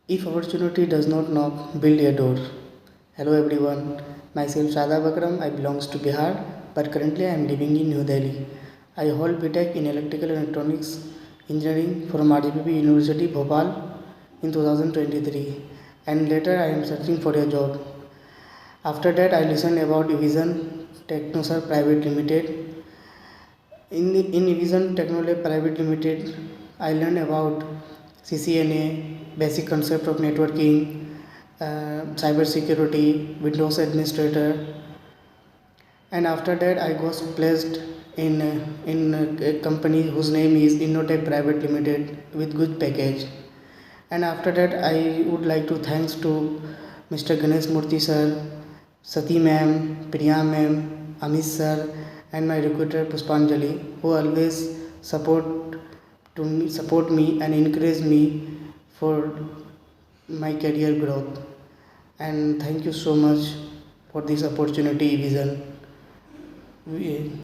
If opportunity does not knock, build a door. Hello everyone, myself Shadab Akram. I belongs to Bihar, but currently I am living in New Delhi. I hold BTech in Electrical and Electronics Engineering from RGPP University, Bhopal in 2023, and later I am searching for a job. After that, I listened about Evision Technoserve Pvt Ltd. In Evision Technoserve Pvt Ltd, I learned about CCNA, basic concept of networking, cyber security, Windows administrator, and after that I was placed in a company whose name is Inknowtech Private Limited with good package. And after that I would like to thanks to Mr. Ganesh Murthy sir, Sati ma'am, Priya ma'am, Amit sir, and my recruiter Puspanjali, who always support me and encourage me for my career growth. And thank you so much for this opportunity, Vision.